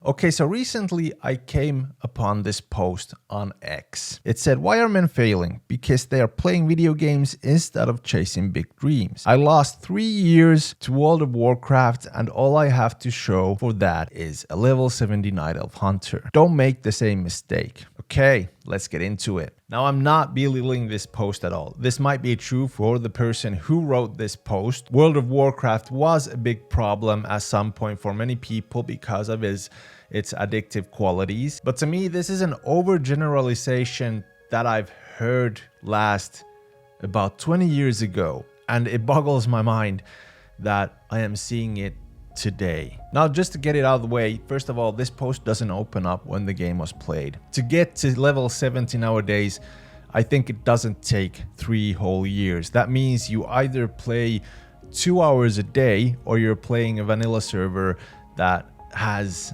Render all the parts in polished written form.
Okay, so recently I came upon this post on X. It said, why are men failing? Because they are playing video games instead of chasing big dreams. I lost 3 years to World of Warcraft and all I have to show for that is a level 70 Night Elf Hunter. Don't make the same mistake. Okay, let's get into it. Now, I'm not belittling this post at all. This might be true for the person who wrote this post. World of Warcraft was a big problem at some point for many people because of its addictive qualities. But to me, this is an overgeneralization that I've heard last about 20 years ago. And it boggles my mind that I am seeing it today. Now, just to get it out of the way, first of all, this post doesn't open up when the game was played. To get to level 70 nowadays, I think it doesn't take 3 whole years. That means you either play 2 hours a day or you're playing a vanilla server that has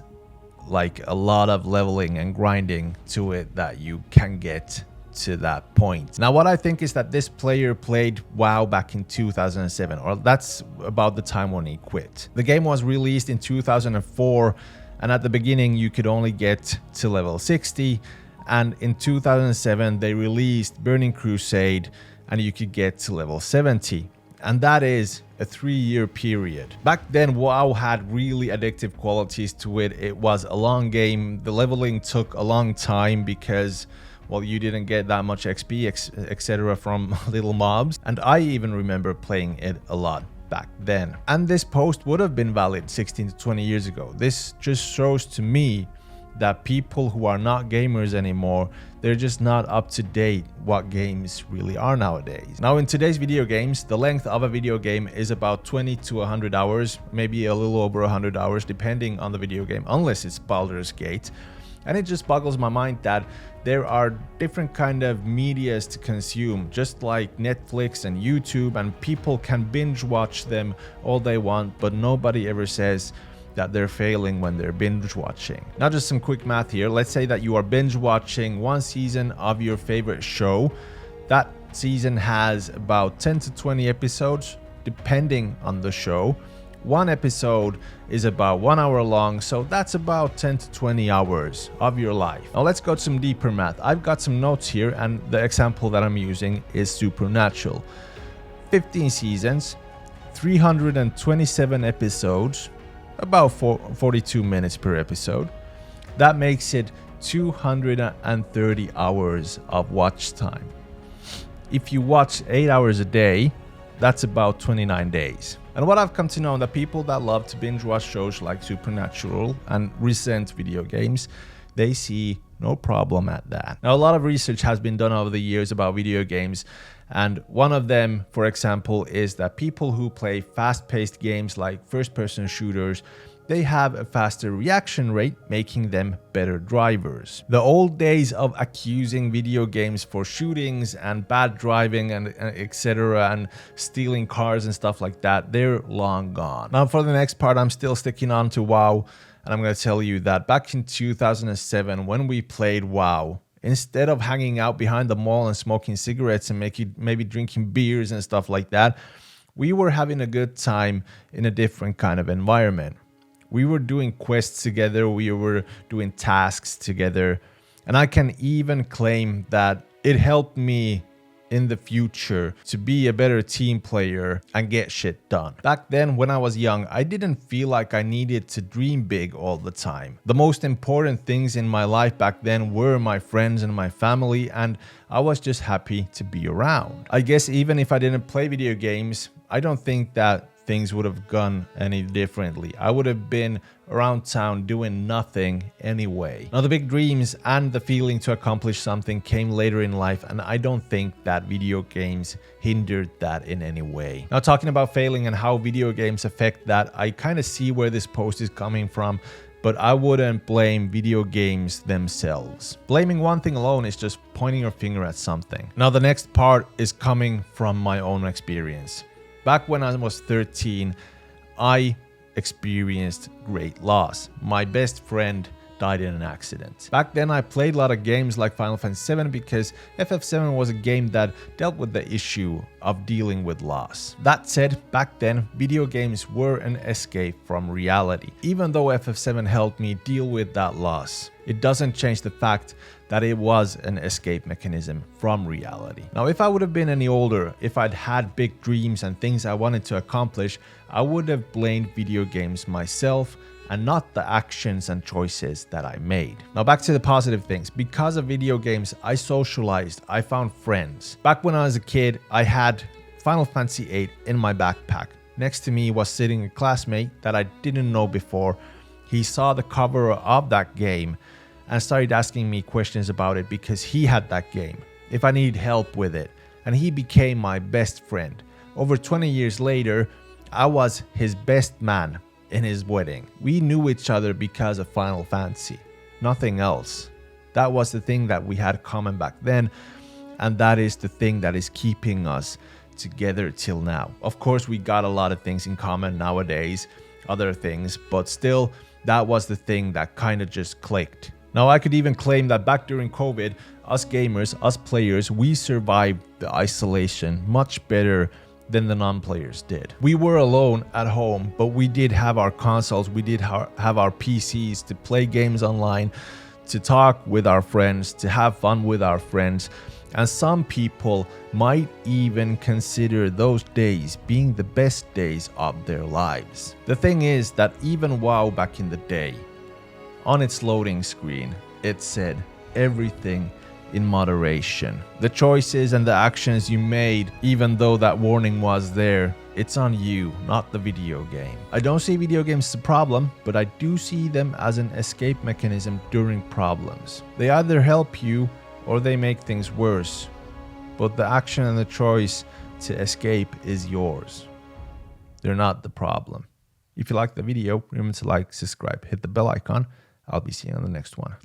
like a lot of leveling and grinding to it that you can get to that point. Now, what I think is that this player played WoW back in 2007, or that's about the time when he quit. The game was released in 2004, and at the beginning you could only get to level 60, and in 2007 they released Burning Crusade and you could get to level 70. And that is a 3-year period. Back then, WoW had really addictive qualities to it. It was a long game. The leveling took a long time because, well, you didn't get that much XP, etc. from little mobs. And I even remember playing it a lot back then. And this post would have been valid 16 to 20 years ago. This just shows to me that people who are not gamers anymore, they're just not up to date what games really are nowadays. Now, in today's video games, the length of a video game is about 20 to 100 hours, maybe a little over 100 hours, depending on the video game, unless it's Baldur's Gate. And it just boggles my mind that there are different kind of medias to consume, just like Netflix and YouTube, and people can binge watch them all they want, but nobody ever says that they're failing when they're binge watching. Now, just some quick math here. Let's say that you are binge watching one season of your favorite show. That season has about 10 to 20 episodes, depending on the show. One episode is about 1 hour long, so that's about 10 to 20 hours of your life. Now let's go to some deeper math. I've got some notes here, and the example that I'm using is Supernatural. 15 seasons, 327 episodes, about 42 minutes per episode. That makes it 230 hours of watch time. If you watch 8 hours a day, that's about 29 days. And what I've come to know, that people that love to binge watch shows like Supernatural and recent video games, they see no problem at that. Now, a lot of research has been done over the years about video games, and one of them, for example, is that people who play fast-paced games like first-person shooters, they have a faster reaction rate, making them better drivers. The old days of accusing video games for shootings and bad driving and etc. and stealing cars and stuff like that, they're long gone. Now, for the next part, I'm still sticking on to WoW, and I'm going to tell you that back in 2007, when we played WoW, instead of hanging out behind the mall and smoking cigarettes and maybe drinking beers and stuff like that, we were having a good time in a different kind of environment. We were doing quests together, we were doing tasks together, and I can even claim that it helped me in the future to be a better team player and get shit done. Back then, when I was young, I didn't feel like I needed to dream big all the time. The most important things in my life back then were my friends and my family, and I was just happy to be around. I guess even if I didn't play video games, I don't think that things would have gone any differently. I would have been around town doing nothing anyway. Now, the big dreams and the feeling to accomplish something came later in life, and I don't think that video games hindered that in any way. Now, talking about failing and how video games affect that, I kind of see where this post is coming from, but I wouldn't blame video games themselves. Blaming one thing alone is just pointing your finger at something. Now, the next part is coming from my own experience. Back when I was 13, I experienced great loss. My best friend died in an accident. Back then I played a lot of games like Final Fantasy VII because FF7 was a game that dealt with the issue of dealing with loss. That said, back then video games were an escape from reality. Even though FF7 helped me deal with that loss, it doesn't change the fact that it was an escape mechanism from reality. Now, if I would have been any older, if I'd had big dreams and things I wanted to accomplish, I would have blamed video games myself and not the actions and choices that I made. Now back to the positive things. Because of video games, I socialized, I found friends. Back when I was a kid, I had Final Fantasy VIII in my backpack. Next to me was sitting a classmate that I didn't know before. He saw the cover of that game and started asking me questions about it because he had that game, if I needed help with it, and he became my best friend. Over 20 years later, I was his best man in his wedding. We knew each other because of Final Fantasy, nothing else. That was the thing that we had common back then, and that is the thing that is keeping us together till now. Of course, we got a lot of things in common nowadays, other things, but still, that was the thing that kind of just clicked. Now, I could even claim that back during COVID, us gamers, us players, we survived the isolation much better than the non-players did. We were alone at home, but we did have our consoles, we did have our PCs to play games online, to talk with our friends, to have fun with our friends. And some people might even consider those days being the best days of their lives. The thing is that even WoW back in the day, on its loading screen, it said everything in moderation. The choices and the actions you made, even though that warning was there, it's on you, not the video game. I don't see video games as a problem, but I do see them as an escape mechanism during problems. They either help you or they make things worse, but the action and the choice to escape is yours. They're not the problem. If you like the video, remember to like, subscribe, hit the bell icon. I'll be seeing you on the next one.